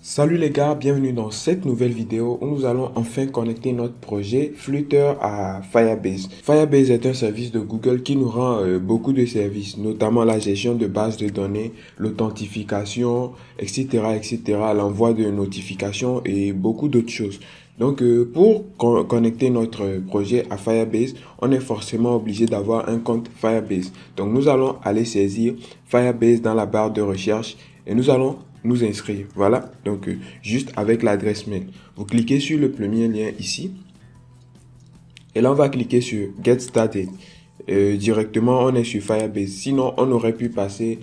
Salut les gars, bienvenue dans cette nouvelle vidéo où nous allons enfin connecter notre projet Flutter à Firebase. Firebase est un service de Google qui nous rend beaucoup de services, notamment la gestion de bases de données, l'authentification, etc., etc., l'envoi de notifications et beaucoup d'autres choses. Donc, pour connecter notre projet à Firebase, on est forcément obligé d'avoir un compte Firebase. Donc, nous allons aller saisir Firebase dans la barre de recherche et nous allons nous inscrire. Voilà, donc juste avec l'adresse mail. Vous cliquez sur le premier lien ici et là, on va cliquer sur Get Started. Directement, on est sur Firebase. Sinon, on aurait pu passer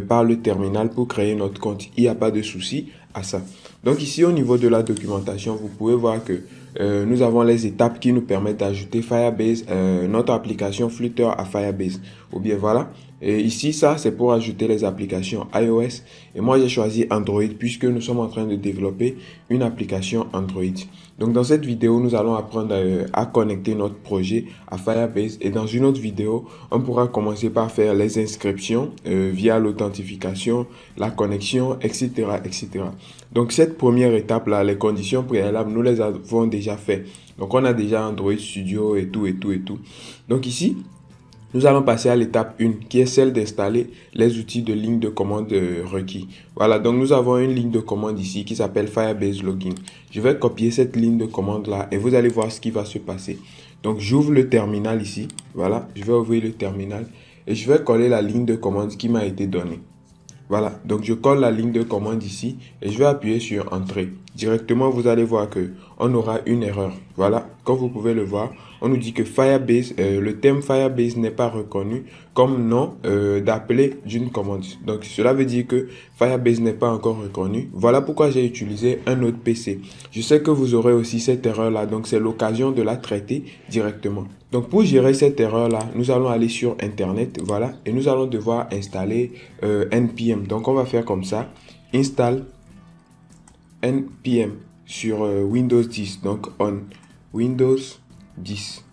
par le terminal pour créer notre compte. Il n'y a pas de souci à ça. Donc ici, au niveau de la documentation, vous pouvez voir que nous avons les étapes qui nous permettent d'ajouter Firebase, notre application Flutter à Firebase. Ou bien voilà. Et ici, ça, c'est pour ajouter les applications iOS. Et moi, j'ai choisi Android puisque nous sommes en train de développer une application Android. Donc, dans cette vidéo, nous allons apprendre à connecter notre projet à Firebase. Et dans une autre vidéo, on pourra commencer par faire les inscriptions via l'authentification, la connexion, etc., etc. Donc, cette première étape-là, les conditions préalables, nous les avons déjà fait. Donc, on a déjà Android Studio et tout, et tout, et tout. Donc, ici, nous allons passer à l'étape 1 qui est celle d'installer les outils de ligne de commande requis. Voilà, donc nous avons une ligne de commande ici qui s'appelle Firebase Login. Je vais copier cette ligne de commande là et vous allez voir ce qui va se passer. Donc j'ouvre le terminal ici. Voilà, je vais ouvrir le terminal et je vais coller la ligne de commande qui m'a été donnée. Voilà, donc je colle la ligne de commande ici et je vais appuyer sur Entrée. Directement, vous allez voir que on aura une erreur. Voilà, comme vous pouvez le voir, on nous dit que Firebase, le thème Firebase n'est pas reconnu comme nom d'appelé d'une commande. Donc, cela veut dire que Firebase n'est pas encore reconnu. Voilà pourquoi j'ai utilisé un autre PC. Je sais que vous aurez aussi cette erreur-là, donc c'est l'occasion de la traiter directement. Donc, pour gérer cette erreur-là, nous allons aller sur Internet, voilà, et nous allons devoir installer NPM. Donc, on va faire comme ça, install NPM sur Windows 10, donc on Windows 10.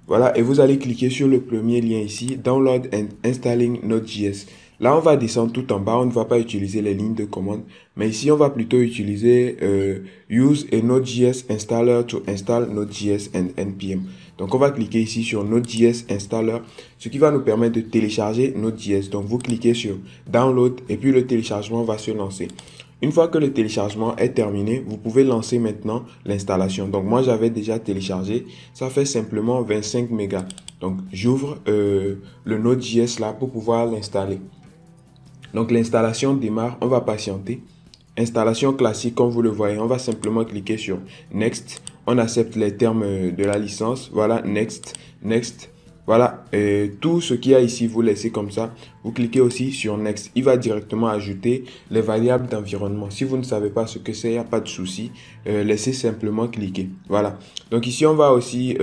Voilà, et vous allez cliquer sur le premier lien ici, Download and Installing Node.js. Là, on va descendre tout en bas, on ne va pas utiliser les lignes de commande, mais ici, on va plutôt utiliser Use a Node.js Installer to install Node.js and NPM. Donc, on va cliquer ici sur Node.js Installer, ce qui va nous permettre de télécharger Node.js. Donc, vous cliquez sur Download et puis le téléchargement va se lancer. Une fois que le téléchargement est terminé, vous pouvez lancer maintenant l'installation. Donc moi, j'avais déjà téléchargé. Ça fait simplement 25 mégas. Donc j'ouvre le Node.js là pour pouvoir l'installer. Donc l'installation démarre. On va patienter. Installation classique, comme vous le voyez. On va simplement cliquer sur Next. On accepte les termes de la licence. Voilà, Next, Next. Voilà, tout ce qu'il y a ici, vous laissez comme ça. Vous cliquez aussi sur Next. Il va directement ajouter les variables d'environnement. Si vous ne savez pas ce que c'est, il n'y a pas de souci. Laissez simplement cliquer. Voilà. Donc ici, on va aussi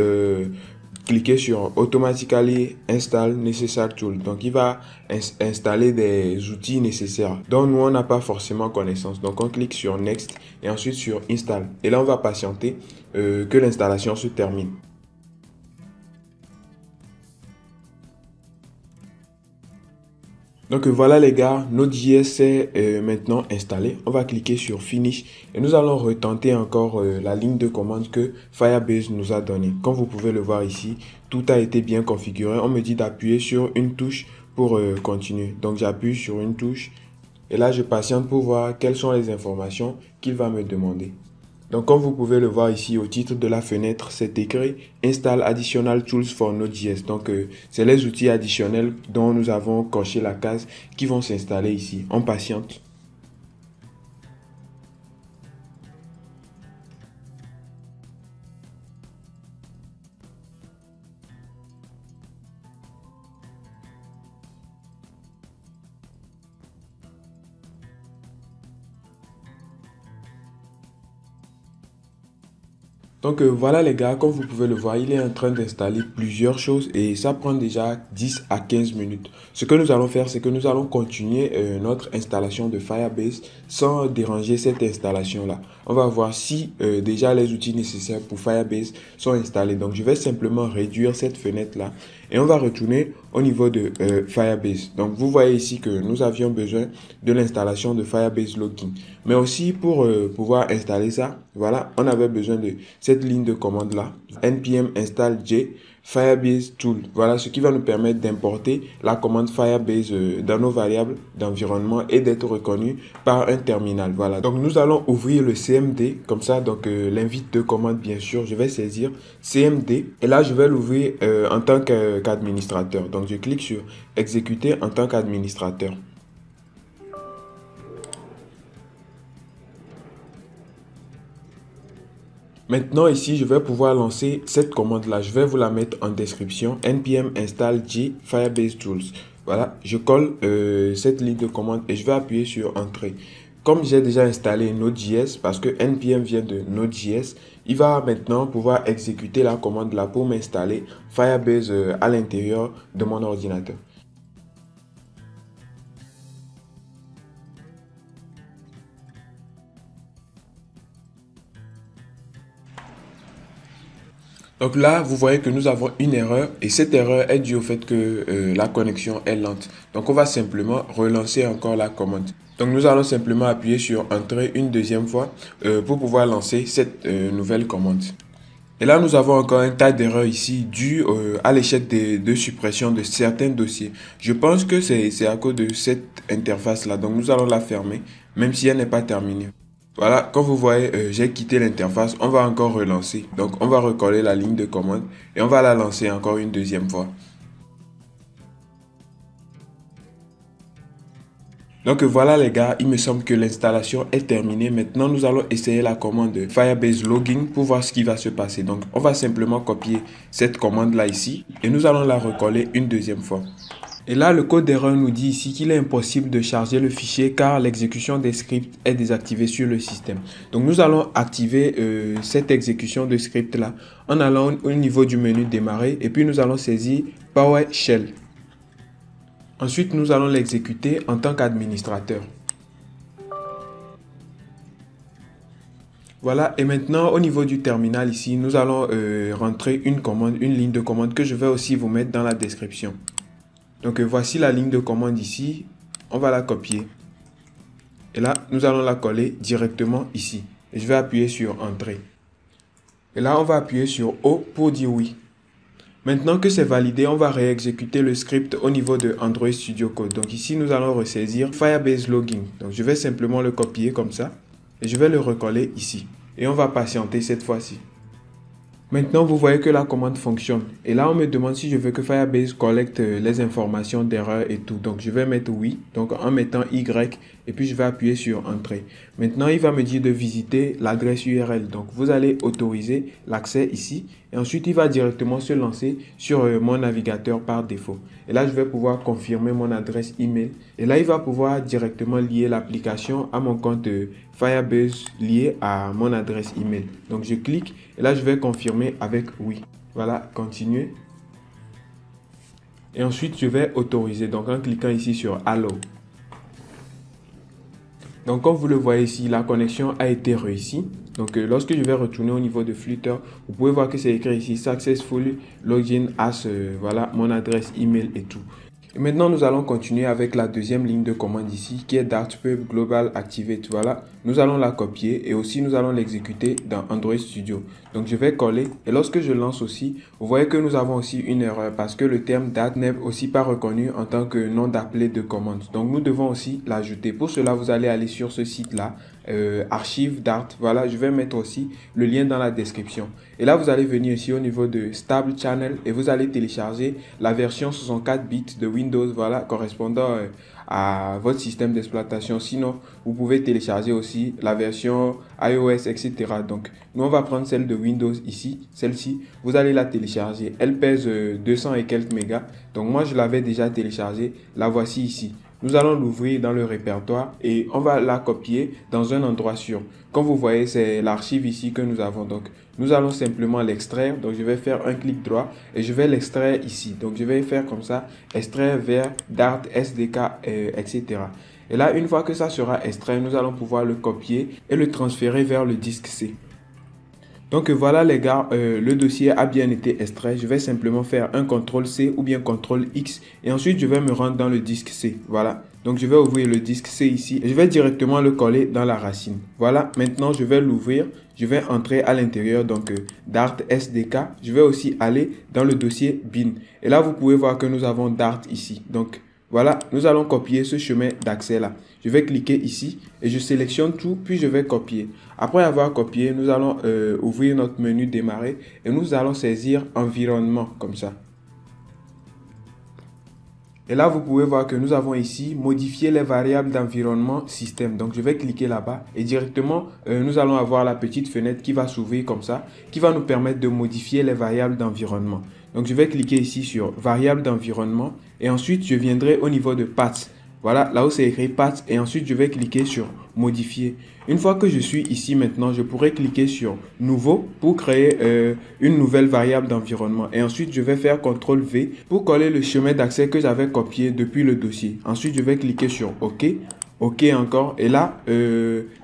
cliquer sur Automatically Install Necessary Tool. Donc, il va installer des outils nécessaires dont nous, on n'a pas forcément connaissance. Donc, on clique sur Next et ensuite sur Install. Et là, on va patienter que l'installation se termine. Donc voilà les gars, Node.js est maintenant installé. On va cliquer sur Finish et nous allons retenter encore la ligne de commande que Firebase nous a donnée. Comme vous pouvez le voir ici, tout a été bien configuré. On me dit d'appuyer sur une touche pour continuer. Donc j'appuie sur une touche et là je patiente pour voir quelles sont les informations qu'il va me demander. Donc, comme vous pouvez le voir ici au titre de la fenêtre, c'est écrit Install Additional Tools for Node.js. Donc, c'est les outils additionnels dont nous avons coché la case qui vont s'installer ici. On patiente. Donc voilà les gars, comme vous pouvez le voir, il est en train d'installer plusieurs choses et ça prend déjà 10 à 15 minutes. Ce que nous allons faire, c'est que nous allons continuer notre installation de Firebase sans déranger cette installation-là. On va voir si déjà les outils nécessaires pour Firebase sont installés. Donc je vais simplement réduire cette fenêtre-là et on va retourner au niveau de Firebase. Donc vous voyez ici que nous avions besoin de l'installation de Firebase Login. Mais aussi pour pouvoir installer ça, voilà, on avait besoin de cette ligne de commande là, npm install j Firebase Tool. Voilà ce qui va nous permettre d'importer la commande Firebase dans nos variables d'environnement et d'être reconnu par un terminal. Voilà. Donc nous allons ouvrir le CMD comme ça. Donc l'invite de commande, bien sûr, je vais saisir CMD et là je vais l'ouvrir en tant qu'administrateur. Donc je clique sur exécuter en tant qu'administrateur. Maintenant ici, je vais pouvoir lancer cette commande-là. Je vais vous la mettre en description. npm install j Firebase Tools. Voilà, je colle cette ligne de commande et je vais appuyer sur Entrée. Comme j'ai déjà installé Node.js, parce que npm vient de Node.js, il va maintenant pouvoir exécuter la commande là pour m'installer Firebase à l'intérieur de mon ordinateur. Donc là, vous voyez que nous avons une erreur et cette erreur est due au fait que la connexion est lente. Donc on va simplement relancer encore la commande. Donc nous allons simplement appuyer sur Entrée une deuxième fois pour pouvoir lancer cette nouvelle commande. Et là, nous avons encore un tas d'erreurs ici dû à l'échec de suppression de certains dossiers. Je pense que c'est à cause de cette interface-là. Donc nous allons la fermer, même si elle n'est pas terminée. Voilà, comme vous voyez, j'ai quitté l'interface. On va encore relancer. Donc, on va recoller la ligne de commande et on va la lancer encore une deuxième fois. Donc voilà les gars, il me semble que l'installation est terminée. Maintenant, nous allons essayer la commande Firebase Login pour voir ce qui va se passer. Donc, on va simplement copier cette commande-là ici et nous allons la recoller une deuxième fois. Et là, le code d'erreur nous dit ici qu'il est impossible de charger le fichier car l'exécution des scripts est désactivée sur le système. Donc, nous allons activer cette exécution de script là en allant au niveau du menu démarrer et puis nous allons saisir PowerShell. Ensuite, nous allons l'exécuter en tant qu'administrateur. Voilà, et maintenant au niveau du terminal ici, nous allons rentrer une commande, une ligne de commande que je vais aussi vous mettre dans la description. Donc voici la ligne de commande ici, on va la copier. Et là, nous allons la coller directement ici. Et je vais appuyer sur Entrée. Et là, on va appuyer sur O pour dire oui. Maintenant que c'est validé, on va réexécuter le script au niveau de Android Studio Code. Donc ici, nous allons ressaisir Firebase Login. Donc je vais simplement le copier comme ça. Et je vais le recoller ici. Et on va patienter cette fois-ci. Maintenant, vous voyez que la commande fonctionne. Et là, on me demande si je veux que Firebase collecte les informations d'erreur et tout. Donc, je vais mettre oui. Donc, en mettant Y. Et puis, je vais appuyer sur Entrée. Maintenant, il va me dire de visiter l'adresse URL. Donc, vous allez autoriser l'accès ici. Et ensuite, il va directement se lancer sur mon navigateur par défaut. Et là, je vais pouvoir confirmer mon adresse email. Et là, il va pouvoir directement lier l'application à mon compte Firebase lié à mon adresse email. Donc, je clique et là, je vais confirmer avec oui. Voilà, continuer. Et ensuite, je vais autoriser. Donc, en cliquant ici sur Allow. Donc, comme vous le voyez ici, la connexion a été réussie. Donc, lorsque je vais retourner au niveau de Flutter, vous pouvez voir que c'est écrit ici Successfully Login as, voilà, mon adresse email et tout. Et maintenant, nous allons continuer avec la deuxième ligne de commande ici, qui est Dartpub Global Activate. Voilà, nous allons la copier et aussi nous allons l'exécuter dans Android Studio. Donc, je vais coller et lorsque je lance aussi, vous voyez que nous avons aussi une erreur parce que le terme Dart n'est aussi pas reconnu en tant que nom d'appelé de commande. Donc, nous devons aussi l'ajouter. Pour cela, vous allez aller sur ce site-là, archive Dart. Voilà, je vais mettre aussi le lien dans la description. Et là, vous allez venir ici au niveau de Stable Channel et vous allez télécharger la version 64 bits de Windows, voilà, correspondant à votre système d'exploitation. Sinon, vous pouvez télécharger aussi la version iOS, etc. Donc, nous, on va prendre celle de Windows ici, celle-ci. Vous allez la télécharger. Elle pèse 200 et quelques mégas. Donc, moi, je l'avais déjà téléchargée. La voici ici. Nous allons l'ouvrir dans le répertoire et on va la copier dans un endroit sûr. Comme vous voyez, c'est l'archive ici que nous avons. Donc, nous allons simplement l'extraire. Donc, je vais faire un clic droit et je vais l'extraire ici. Donc, je vais faire comme ça, extraire vers Dart, SDK, etc. Et là, une fois que ça sera extrait, nous allons pouvoir le copier et le transférer vers le disque C. Donc voilà les gars, le dossier a bien été extrait. Je vais simplement faire un CTRL-C ou bien CTRL-X et ensuite je vais me rendre dans le disque C. Voilà. Donc je vais ouvrir le disque C ici et je vais directement le coller dans la racine. Voilà, maintenant je vais l'ouvrir. Je vais entrer à l'intérieur donc Dart SDK. Je vais aussi aller dans le dossier bin. Et là vous pouvez voir que nous avons Dart ici. Donc voilà, nous allons copier ce chemin d'accès là. Je vais cliquer ici et je sélectionne tout, puis je vais copier. Après avoir copié, nous allons ouvrir notre menu démarrer et nous allons saisir environnement comme ça. Et là, vous pouvez voir que nous avons ici modifier les variables d'environnement système. Donc, je vais cliquer là-bas et directement, nous allons avoir la petite fenêtre qui va s'ouvrir comme ça, qui va nous permettre de modifier les variables d'environnement. Donc, je vais cliquer ici sur variables d'environnement et ensuite, je viendrai au niveau de paths. Voilà, là où c'est écrit paths et ensuite, je vais cliquer sur modifier. Une fois que je suis ici maintenant, je pourrais cliquer sur nouveau pour créer une nouvelle variable d'environnement. Et ensuite, je vais faire CTRL V pour coller le chemin d'accès que j'avais copié depuis le dossier. Ensuite, je vais cliquer sur OK. OK encore. Et là,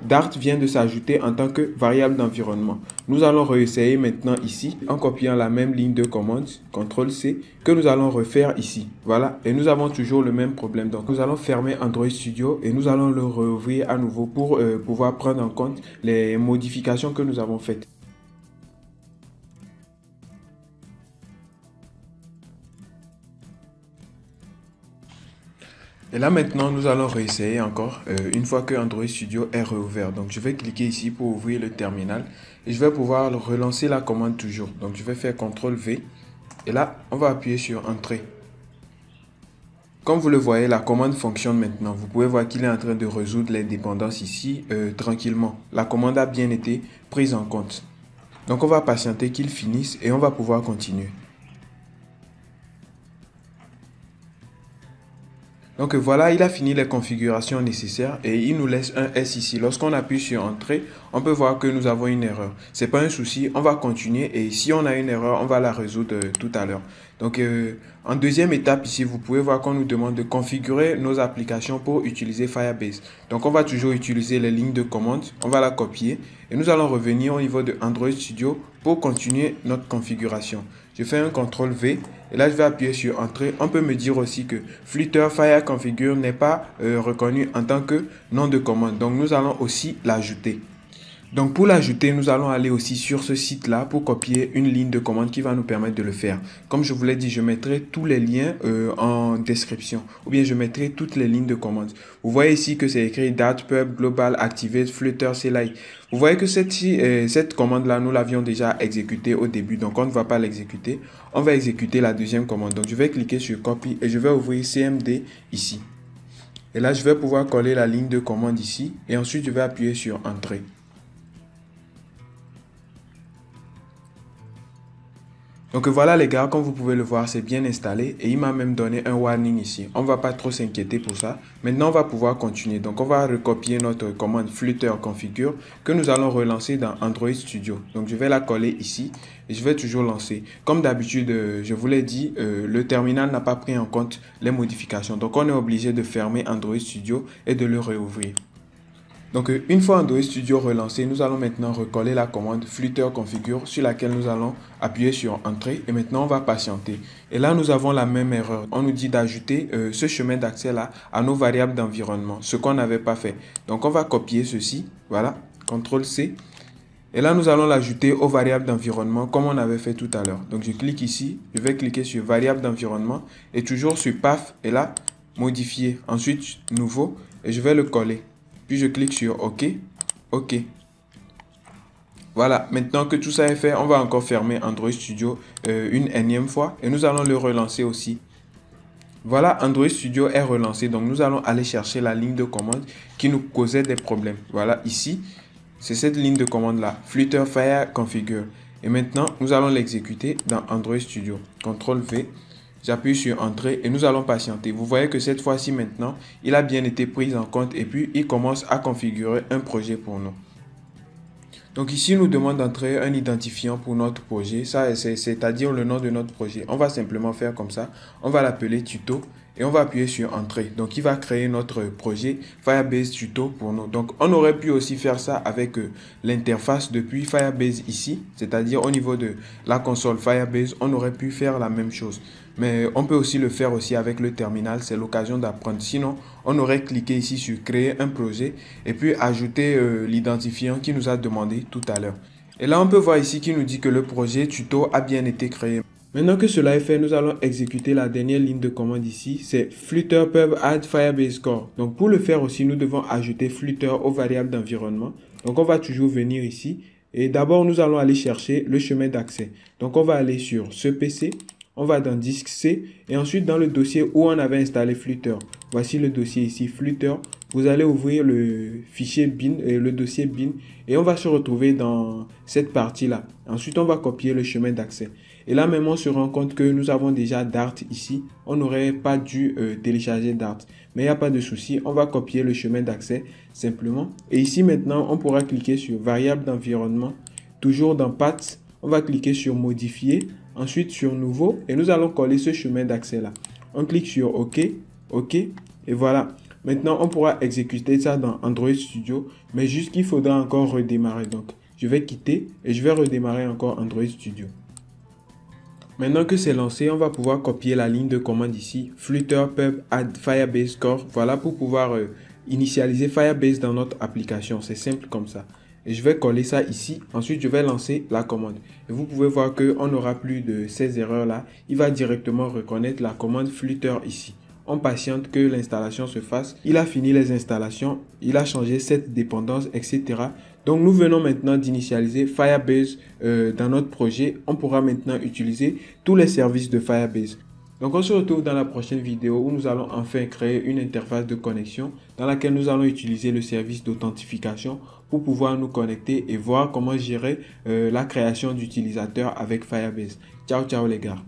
Dart vient de s'ajouter en tant que variable d'environnement. Nous allons réessayer maintenant ici en copiant la même ligne de commande, CTRL-C, que nous allons refaire ici. Voilà. Et nous avons toujours le même problème. Donc, nous allons fermer Android Studio et nous allons le rouvrir à nouveau pour pouvoir prendre en compte les modifications que nous avons faites. Et là maintenant, nous allons réessayer encore une fois que Android Studio est réouvert. Donc je vais cliquer ici pour ouvrir le terminal et je vais pouvoir relancer la commande toujours. Donc je vais faire CTRL V et là, on va appuyer sur Entrée. Comme vous le voyez, la commande fonctionne maintenant. Vous pouvez voir qu'il est en train de résoudre les dépendances ici tranquillement. La commande a bien été prise en compte. Donc on va patienter qu'il finisse et on va pouvoir continuer. Donc voilà, il a fini les configurations nécessaires et il nous laisse un S ici. Lorsqu'on appuie sur Entrée, on peut voir que nous avons une erreur. C'est pas un souci, on va continuer et si on a une erreur, on va la résoudre tout à l'heure. Donc en deuxième étape ici, vous pouvez voir qu'on nous demande de configurer nos applications pour utiliser Firebase. Donc on va toujours utiliser les lignes de commande, on va la copier et nous allons revenir au niveau de Android Studio pour continuer notre configuration. Je fais un CTRL V et là je vais appuyer sur Entrée. On peut me dire aussi que Flutter Fire Configure n'est pas reconnu en tant que nom de commande. Donc nous allons aussi l'ajouter. Donc pour l'ajouter, nous allons aller aussi sur ce site-là pour copier une ligne de commande qui va nous permettre de le faire. Comme je vous l'ai dit, je mettrai tous les liens en description ou bien je mettrai toutes les lignes de commande. Vous voyez ici que c'est écrit Dart, Pub, Global, Activate, Flutter, CLI. Vous voyez que cette commande-là, nous l'avions déjà exécutée au début, donc on ne va pas l'exécuter. On va exécuter la deuxième commande. Donc je vais cliquer sur Copy et je vais ouvrir CMD ici. Et là, je vais pouvoir coller la ligne de commande ici et ensuite je vais appuyer sur Entrée. Donc voilà les gars, comme vous pouvez le voir, c'est bien installé et il m'a même donné un warning ici. On ne va pas trop s'inquiéter pour ça. Maintenant, on va pouvoir continuer. Donc on va recopier notre commande Flutter Configure que nous allons relancer dans Android Studio. Donc je vais la coller ici et je vais toujours lancer. Comme d'habitude, je vous l'ai dit, le terminal n'a pas pris en compte les modifications. Donc on est obligé de fermer Android Studio et de le réouvrir. Donc une fois Android Studio relancé, nous allons maintenant recoller la commande Flutter Configure sur laquelle nous allons appuyer sur Entrée et maintenant on va patienter. Et là nous avons la même erreur. On nous dit d'ajouter ce chemin d'accès là à nos variables d'environnement, ce qu'on n'avait pas fait. Donc on va copier ceci, voilà, CTRL C. Et là nous allons l'ajouter aux variables d'environnement comme on avait fait tout à l'heure. Donc je clique ici, je vais cliquer sur variable d'environnement et toujours sur Path et là modifier. Ensuite nouveau et je vais le coller. Puis je clique sur OK. OK. Voilà, maintenant que tout ça est fait, on va encore fermer Android Studio une énième fois et nous allons le relancer aussi. Voilà, Android Studio est relancé. Donc nous allons aller chercher la ligne de commande qui nous causait des problèmes. Voilà, ici, c'est cette ligne de commande là, Flutter Fire Configure. Et maintenant, nous allons l'exécuter dans Android Studio. CTRL V. J'appuie sur Entrée et nous allons patienter. Vous voyez que cette fois-ci maintenant, il a bien été pris en compte et puis il commence à configurer un projet pour nous. Donc ici, il nous demande d'entrer un identifiant pour notre projet. Ça, c'est-à-dire le nom de notre projet. On va simplement faire comme ça. On va l'appeler tuto et on va appuyer sur Entrée. Donc, il va créer notre projet Firebase Tuto pour nous. Donc, on aurait pu aussi faire ça avec l'interface depuis Firebase ici, c'est-à-dire au niveau de la console Firebase, on aurait pu faire la même chose. Mais on peut aussi le faire aussi avec le terminal, c'est l'occasion d'apprendre. Sinon, on aurait cliqué ici sur Créer un projet et puis ajouter l'identifiant qui nous a demandé tout à l'heure. Et là, on peut voir ici qu'il nous dit que le projet tuto a bien été créé. Maintenant que cela est fait, nous allons exécuter la dernière ligne de commande ici, c'est Flutter pub add Firebase core. Donc pour le faire aussi, nous devons ajouter Flutter aux variables d'environnement. Donc on va toujours venir ici et d'abord nous allons aller chercher le chemin d'accès. Donc on va aller sur ce PC, on va dans disque C et ensuite dans le dossier où on avait installé Flutter. Voici le dossier ici Flutter. Vous allez ouvrir le fichier bin, le dossier bin et on va se retrouver dans cette partie-là. Ensuite, on va copier le chemin d'accès. Et là même, on se rend compte que nous avons déjà Dart ici. On n'aurait pas dû télécharger Dart. Mais il n'y a pas de souci, on va copier le chemin d'accès simplement. Et ici maintenant, on pourra cliquer sur variable d'environnement. Toujours dans Path, on va cliquer sur modifier. Ensuite sur nouveau et nous allons coller ce chemin d'accès là. On clique sur OK, OK et voilà. Maintenant, on pourra exécuter ça dans Android Studio, mais juste qu'il faudra encore redémarrer. Donc, je vais quitter et je vais redémarrer encore Android Studio. Maintenant que c'est lancé, on va pouvoir copier la ligne de commande ici, Flutter pub add Firebase core. Voilà pour pouvoir initialiser Firebase dans notre application. C'est simple comme ça. Et je vais coller ça ici. Ensuite, je vais lancer la commande. Et vous pouvez voir qu'on n'aura plus de ces erreurs là. Il va directement reconnaître la commande Flutter ici. On patiente que l'installation se fasse. Il a fini les installations, il a changé cette dépendance, etc. Donc nous venons maintenant d'initialiser Firebase dans notre projet. On pourra maintenant utiliser tous les services de Firebase. Donc on se retrouve dans la prochaine vidéo où nous allons enfin créer une interface de connexion dans laquelle nous allons utiliser le service d'authentification pour pouvoir nous connecter et voir comment gérer la création d'utilisateurs avec Firebase. Ciao, ciao les gars.